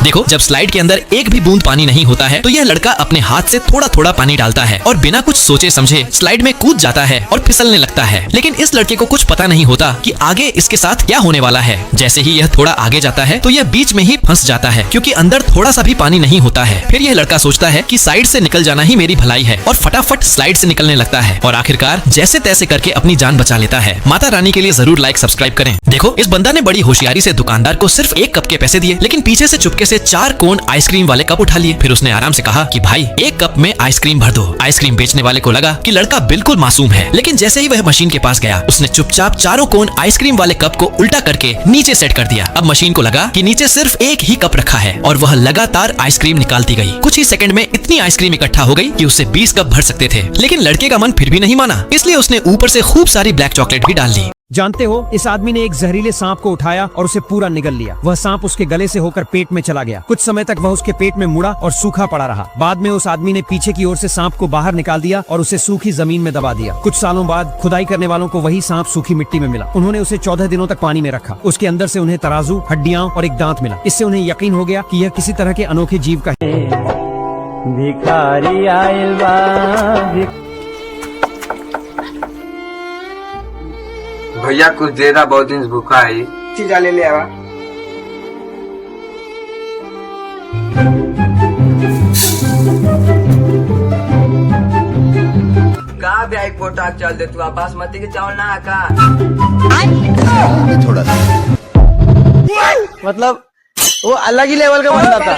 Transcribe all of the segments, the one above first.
देखो, जब स्लाइड के अंदर एक भी बूंद पानी नहीं होता है तो यह लड़का अपने हाथ से थोड़ा थोड़ा पानी डालता है और बिना कुछ सोचे समझे स्लाइड में कूद जाता है और फिसलने लगता है। लेकिन इस लड़के को कुछ पता नहीं होता कि आगे इसके साथ क्या होने वाला है। जैसे ही यह थोड़ा आगे जाता है तो यह बीच में ही फंस जाता है क्योंकि अंदर थोड़ा सा भी पानी नहीं होता है। फिर यह लड़का सोचता है कि साइड से निकल जाना ही मेरी भलाई है और फटाफट स्लाइड से निकलने लगता है और आखिरकार जैसे तैसे करके अपनी जान बचा लेता है। माता रानी के लिए जरूर लाइक सब्सक्राइब करें। देखो, इस बंदा ने बड़ी होशियारी से दुकानदार को सिर्फ 1 कप के पैसे दिए, लेकिन पीछे से चुपके से 4 कोन आइसक्रीम वाले कप उठा लिए। फिर उसने आराम से कहा कि भाई 1 कप में आइसक्रीम भर दो। आइसक्रीम बेचने वाले को लगा कि लड़का बिल्कुल मासूम है, लेकिन जैसे ही वह मशीन के पास गया उसने चुपचाप चारों कोन आइसक्रीम वाले कप को उल्टा करके नीचे सेट कर दिया। अब मशीन को लगा कि नीचे सिर्फ 1 ही कप रखा है और वह लगातार आइसक्रीम निकालती गई। कुछ ही सेकंड में इतनी आइसक्रीम इकट्ठा हो गई कि उससे 20 कप भर सकते थे। लेकिन लड़के का मन फिर भी नहीं माना, इसलिए उसने ऊपर से खूब सारी ब्लैक चॉकलेट भी डाल ली। जानते हो, इस आदमी ने एक जहरीले सांप को उठाया और उसे पूरा निगल लिया। वह सांप उसके गले से होकर पेट में चला गया। कुछ समय तक वह उसके पेट में मुड़ा और सूखा पड़ा रहा। बाद में उस आदमी ने पीछे की ओर से सांप को बाहर निकाल दिया और उसे सूखी जमीन में दबा दिया। कुछ सालों बाद खुदाई करने वालों को वही सांप सूखी मिट्टी में मिला। उन्होंने उसे 14 दिनों तक पानी में रखा। उसके अंदर से उन्हें तराजू, हड्डियां और एक दांत मिला। इससे उन्हें यकीन हो गया कि यह किसी तरह के अनोखे जीव का है। भिखारी आइल बा। भैया कुछ दे दा, बहुत दिन से भूखा है। चीजा ले ले आवा। का भी एक पोटा चल दे, तू बासमती के चावल ना का थोड़ा मतलब वो अलग ही लेवल का बंदा था।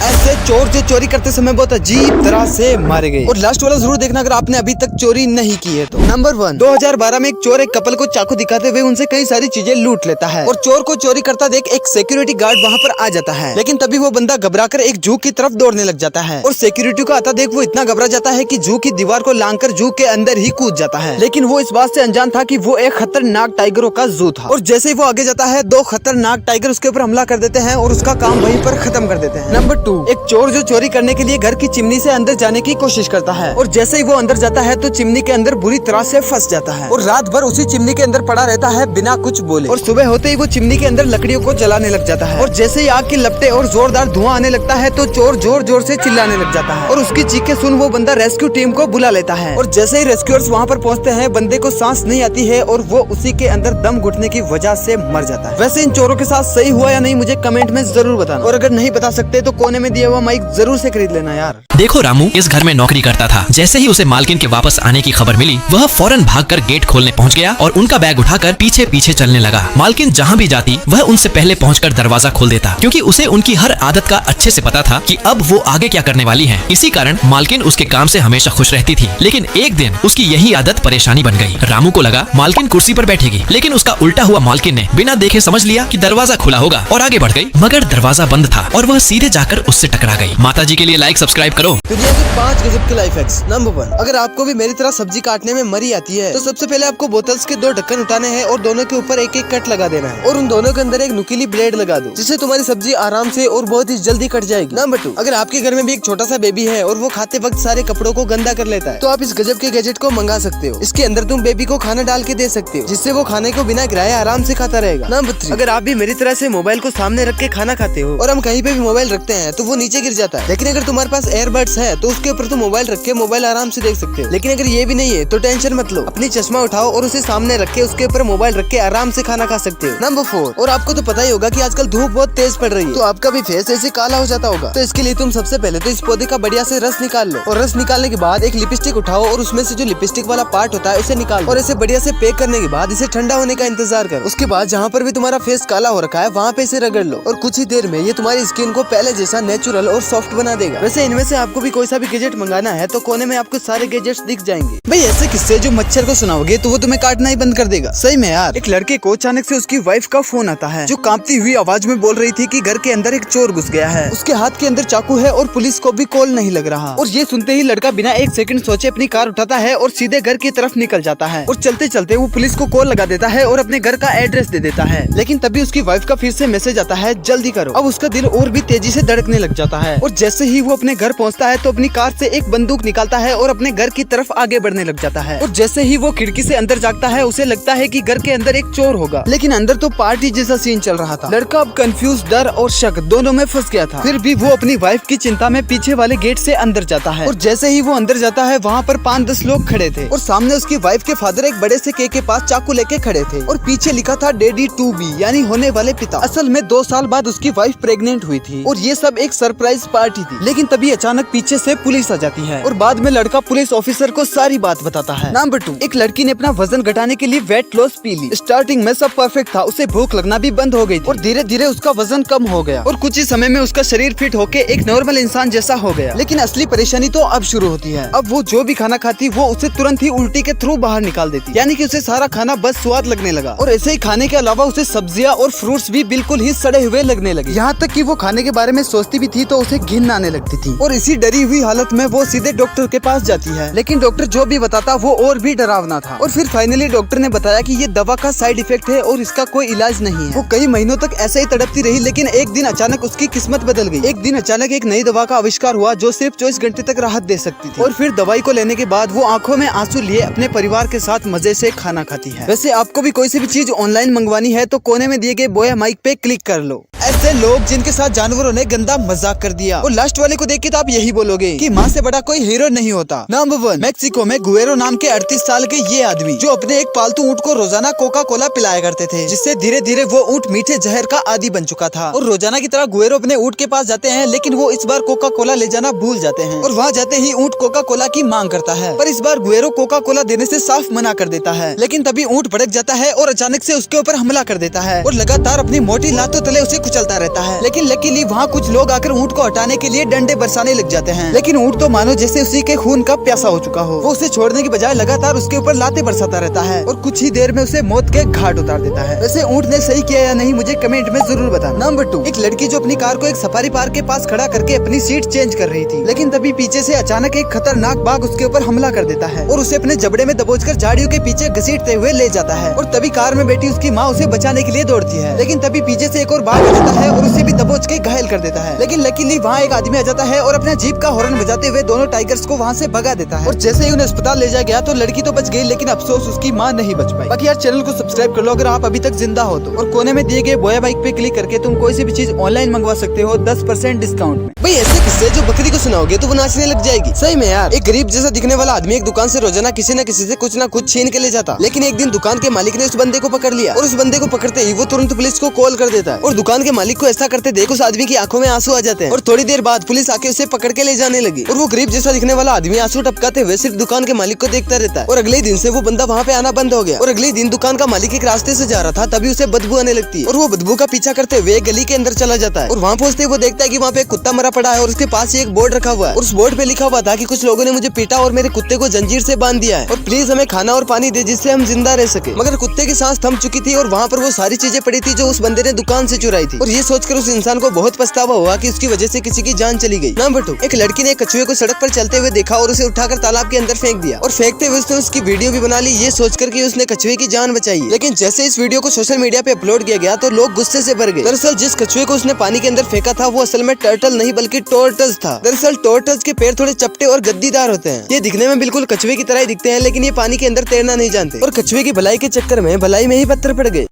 ऐसे चोर जो चोरी करते समय बहुत अजीब तरह से मारे गए। और लास्ट वाला जरूर देखना अगर आपने अभी तक चोरी नहीं की है तो। नंबर 1, 2012 में एक चोर एक कपल को चाकू दिखाते हुए उनसे कई सारी चीजें लूट लेता है और चोर को चोरी करता देख एक सिक्योरिटी गार्ड वहाँ पर आ जाता है। लेकिन तभी वो बंदा घबराकर एक जू की तरफ दौड़ने लग जाता है और सिक्योरिटी को आता देख वो इतना घबरा जाता है कि जू की दीवार को लांघकर जू के अंदर ही कूद जाता है। लेकिन वो इस बात से अनजान था कि वो एक खतरनाक टाइगरों का जू था और जैसे ही वो आगे जाता है 2 खतरनाक टाइगर उसके ऊपर हमला कर देते हैं और उसका काम वहीं पर खत्म कर देते हैं। नंबर 2, एक चोर जो चोरी करने के लिए घर की चिमनी से अंदर जाने की कोशिश करता है और जैसे ही वो अंदर जाता है तो चिमनी के अंदर बुरी तरह से फंस जाता है और रात भर उसी चिमनी के अंदर पड़ा रहता है बिना कुछ बोले। और सुबह होते ही वो चिमनी के अंदर लकड़ियों को जलाने लग जाता है और जैसे ही आग की लपटें और जोरदार धुआं आने लगता है तो चोर जोर जोर से चिल्लाने लग जाता है और उसकी चीखें सुन वो बंदा रेस्क्यू टीम को बुला लेता है। और जैसे ही रेस्क्यूअर्स वहाँ पर पहुँचते हैं बंदे को सांस नहीं आती है और वो उसी के अंदर दम घुटने की वजह से मर जाता है। वैसे इन चोरों के साथ सही हुआ या नहीं मुझे कमेंट में जरूर बताना और अगर नहीं बता सकते तो कोने में दिया हुआ माइक जरूर से खरीद लेना यार। देखो, रामू इस घर में नौकरी करता था। जैसे ही उसे मालकिन के वापस आने की खबर मिली वह फौरन भागकर गेट खोलने पहुंच गया और उनका बैग उठाकर पीछे पीछे चलने लगा। मालकिन जहां भी जाती वह उनसे पहले पहुंचकर दरवाजा खोल देता क्योंकि उसे उनकी हर आदत का अच्छे से पता था कि अब वो आगे क्या करने वाली है। इसी कारण मालकिन उसके काम से हमेशा खुश रहती थी। लेकिन एक दिन उसकी यही आदत परेशानी बन गई। रामू को लगा मालकिन कुर्सी पर बैठेगी, लेकिन उसका उल्टा हुआ मालकिन ने बिना देखे समझ लिया कि दरवाजा खुला होगा और आगे बढ़ गई, मगर दरवाजा बंद था और वह सीधे जाकर उससे टकरा गई। माता जी के लिए लाइक सब्सक्राइब करो। दुनिया के 5 गजब के लाइफ हैक्स। नंबर 1, अगर आपको भी मेरी तरह सब्जी काटने में मरी आती है तो सबसे पहले आपको बोतल्स के 2 ढक्कन उठाने हैं और दोनों के ऊपर एक एक कट लगा देना है और उन दोनों के अंदर एक नुकीली ब्लेड लगा दो जिससे तुम्हारी सब्जी आराम से और बहुत ही जल्दी कट जाएगी। नंबर 2, अगर आपके घर में भी एक छोटा सा बेबी है और वो खाते वक्त सारे कपड़ों को गंदा कर लेता है तो आप इस गजब के गैजेट को मंगा सकते हो। इसके अंदर तुम बेबी को खाना डाल के दे सकते हो जिससे वो खाने को बिना गिराए आराम से खाता रहेगा। नंबर 3, अगर आप भी मेरी तरह से मोबाइल को सामने रख के खाना खाते हो और हम कहीं पे भी मोबाइल रखते हैं तो वो नीचे गिर जाता है, लेकिन अगर तुम्हारे पास एयरबड्स है तो उसके ऊपर तुम मोबाइल रख के मोबाइल आराम से देख सकते हो। लेकिन अगर ये भी नहीं है तो टेंशन मत लो, अपनी चश्मा उठाओ और उसे सामने रख के उसके ऊपर मोबाइल रख के आराम से खाना खा सकते हो। नंबर 4, और आपको तो पता ही होगा कि आजकल धूप बहुत तेज पड़ रही है तो आपका भी फेस ऐसे काला हो जाता होगा। तो इसके लिए तुम सबसे पहले तो इस पौधे का बढ़िया से रस निकाल लो और रस निकालने के बाद एक लिपस्टिक उठाओ और उसमें से जो लिपस्टिक वाला पार्ट होता है उसे निकाल और इसे बढ़िया से पैक करने के बाद इसे ठंडा होने का इंतजार करो। उसके बाद जहाँ पर भी तुम्हारा फेस काला हो रखा है वहाँ पे इसे रगड़ लो और कुछ ही देर में ये तुम्हारी स्किन को पहले जैसा नेचुरल और सॉफ्ट बना देगा। वैसे इनमें से आपको भी कोई सा भी गैजेट मंगाना है तो कोने में आपको सारे गैजेट्स दिख जाएंगे। भाई ऐसे किस्से जो मच्छर को सुनाओगे तो वो तुम्हें काटना ही बंद कर देगा। सही में यार, एक लड़के को अचानक से उसकी वाइफ का फोन आता है जो कांपती हुई आवाज में बोल रही थी कि घर के अंदर एक चोर घुस गया है, उसके हाथ के अंदर चाकू है और पुलिस को भी कॉल नहीं लग रहा। और ये सुनते ही लड़का बिना एक सेकंड सोचे अपनी कार उठाता है और सीधे घर की तरफ निकल जाता है और चलते चलते वो पुलिस को कॉल लगा देता है और अपने घर का एड्रेस दे देता है। लेकिन तभी उसकी वाइफ का फिर से मैसेज आता है जल्दी करो। अब उसका दिल और भी तेजी से धड़कने लग जाता है और जैसे ही वो अपने घर पहुंचता है तो अपनी कार से एक बंदूक निकालता है और अपने घर की तरफ आगे बढ़ने लग जाता है। और जैसे ही वो खिड़की से अंदर झांकता है उसे लगता है कि घर के अंदर एक चोर होगा, लेकिन अंदर तो पार्टी जैसा सीन चल रहा था। लड़का अब कंफ्यूज, डर और शक दोनों में फंस गया था। फिर भी वो अपनी वाइफ की चिंता में पीछे वाले गेट से अंदर जाता है और जैसे ही वो अंदर जाता है वहाँ पर 5-10 लोग खड़े थे और सामने उसकी वाइफ के फादर एक बड़े से केक के पास चाकू लेके खड़े थे और पीछे लिखा था डैडी टू बी, यानी होने वाले पिता। असल में 2 साल बाद उसकी वाइफ प्रेग्नेंट हुई थी और ये सब एक सरप्राइज पार्टी थी। लेकिन तभी अचानक पीछे से पुलिस आ जाती है और बाद में लड़का पुलिस ऑफिसर को सारी बात बताता है। नंबर 2, एक लड़की ने अपना वजन घटाने के लिए वेट लॉस पी ली। स्टार्टिंग में सब परफेक्ट था, उसे भूख लगना भी बंद हो गई थी और धीरे धीरे उसका वजन कम हो गया और कुछ ही समय में उसका शरीर फिट होके एक नॉर्मल इंसान जैसा हो गया। लेकिन असली परेशानी तो अब शुरू होती है। अब वो जो भी खाना खाती वो उसे तुरंत ही उल्टी के थ्रू बाहर निकाल देती, यानी कि उसे सारा खाना बस स्वाद लगने लगा और ऐसे ही खाने के अलावा उसे सब्जियां और फ्रूट्स भी बिल्कुल ही सड़े हुए लगने लगे। यहाँ तक कि वो खाने के बारे में सोचती भी थी तो उसे घिन आने लगती थी और इसी डरी हुई हालत में वो सीधे डॉक्टर के पास जाती है। लेकिन डॉक्टर जो भी बताता वो और भी डरावना था और फिर फाइनली डॉक्टर ने बताया कि ये दवा का साइड इफेक्ट है और इसका कोई इलाज नहीं है। वो कई महीनों तक ऐसे ही तड़पती रही, लेकिन एक दिन अचानक उसकी किस्मत बदल गई। एक दिन अचानक एक नई दवा का आविष्कार हुआ जो सिर्फ 24 घंटे तक राहत दे सकती थी और फिर दवाई को लेने के बाद वो आंखों में आंसू लिए अपने परिवार के साथ मजे से खाना खाती है। वैसे आपको भी कोई सी भी चीज ऑनलाइन मंगवानी है तो कोने में दिए गए बोया माइक पे क्लिक कर लो। ऐसे लोग जिनके साथ जानवरों ने गंदा मजाक कर दिया और लास्ट वाले को देख के तो आप यही बोलोगे कि माँ से बड़ा कोई हीरो नहीं होता। नंबर 1, मेक्सिको में गुएरो नाम के 38 साल के ये आदमी जो अपने एक पालतू ऊँट को रोजाना कोका कोला पिलाया करते थे, जिससे धीरे धीरे वो ऊँट मीठे जहर का आदी बन चुका था। और रोजाना की तरह गुएरो अपने ऊँट के पास जाते हैं, लेकिन वो इस बार कोका कोला ले जाना भूल जाते हैं और वहाँ जाते ही ऊँट कोका कोला की मांग करता है, पर इस बार गुएरो कोका कोला देने से साफ मना कर देता है। लेकिन तभी ऊँट भड़क जाता है और अचानक से उसके ऊपर हमला कर देता है और लगातार अपनी मोटी लातों तले उसे कुचलता रहता है। लेकिन लकीली वहाँ कुछ लोग आकर ऊँट को हटाने के लिए डंडे बरसाने लग जाते हैं, लेकिन ऊँट तो मानो जैसे उसी के खून का प्यासा हो चुका हो। वो उसे छोड़ने की बजाय लगातार उसके ऊपर लाते बरसाता रहता है और कुछ ही देर में उसे मौत के घाट उतार देता है। वैसे ऊँट ने सही किया या नहीं मुझे कमेंट में जरूर बताना। नंबर 2, एक लड़की जो अपनी कार को एक सफारी पार्क के पास खड़ा करके अपनी सीट चेंज कर रही थी, लेकिन तभी पीछे से अचानक एक खतरनाक बाघ उसके ऊपर हमला कर देता है और उसे अपने जबड़े में दबोचकर झाड़ियों के पीछे घसीटते हुए ले जाता है और तभी कार में बैठी उसकी माँ उसे बचाने के लिए दौड़ती है, लेकिन तभी पीछे से एक और बाघ आ जाता है और उसे भी दबोच के घायल कर देता है। लेकिन लकीली वहाँ एक आदमी आ जाता है और अपना जीप का हॉर्न बजाते हुए दोनों टाइगर्स को वहाँ से भगा देता है और जैसे ही उन्हें अस्पताल ले जाया गया तो लड़की तो बच गई, लेकिन अफसोस उसकी माँ नहीं बच पाई। बाकी यार चैनल को सब्सक्राइब कर लो अगर आप अभी तक जिंदा हो तो, और कोने में दिए गए बोया बाइक पे क्लिक करके तुम कोई सी भी चीज ऑनलाइन मंगवा सकते हो 10% डिस्काउंट में। भाई ऐसे किस्से जो बकरी को सुनाओगे तो वो नाचने लग जाएगी। सही में यार, एक गरीब जैसा दिखने वाला आदमी एक दुकान से रोजाना किसी न किसी से कुछ ना कुछ छीन के ले जाता, लेकिन एक दिन दुकान के मालिक ने उस बंदे को पकड़ लिया और उस बंदे को पकड़ते ही वो तुरंत पुलिस को कॉल कर देता है और दुकान के मालिक को ऐसा करते देख उस आदमी की आंखों में आंसू आ जाते हैं और थोड़ी देर बाद पुलिस आके उसे पकड़ के ले जाने लगी और वो गरीब जैसा दिखने वाला आदमी आंसू टपकाते हुए सिर्फ दुकान के मालिक को देखता रहता है और अगले दिन से वो बंदा वहाँ पे आना बंद हो गया। और अगले दिन दुकान का मालिक एक रास्ते से जा रहा था, तभी उसे बदबू आने लगती है और वो बदबू का पीछा करते हुए गली के अंदर चला जाता है और वहाँ पहुँचते वो देखता है कि वहाँ पे एक कुत्ता मरा पड़ा है और उसके पास ही एक बोर्ड रखा हुआ है और उस बोर्ड पे लिखा हुआ था कि कुछ लोगों ने मुझे पीटा और मेरे कुत्ते को जंजीर से बांध दिया है और प्लीज हमें खाना और पानी दे जिससे हम जिंदा रह सके। मगर कुत्ते की सांस थम चुकी थी और वहाँ पर वो सारी चीजें पड़ी थी जो उस बंदे ने दुकान से चुराई थी और ये सोचकर उस इंसान को बहुत पछतावा हुआ कि उसकी वजह से किसी की जान चली गई। नंबर 2, एक लड़की ने कछुए को सड़क पर चलते हुए देखा और उसे उठाकर तालाब के अंदर फेंक दिया और फेंकते हुए उसने उसकी वीडियो भी बना ली ये सोचकर कि उसने कछुए की जान बचाई। लेकिन जैसे इस वीडियो को सोशल मीडिया पे अपलोड किया गया तो लोग गुस्से से भर गए। दरअसल जिस कछुए को उसने पानी के अंदर फेंका था वो असल में टर्टल नहीं बल्कि टोर्टल्स था। दरअसल टोर्टल्स के पैर थोड़े चपटे और गद्दीदार होते हैं। ये दिखने में बिल्कुल कछुए की तरह ही दिखते हैं, लेकिन ये पानी के अंदर तैरना नहीं जानते और कछुए की भलाई के चक्कर में भलाई में ही पत्थर पड़ गए।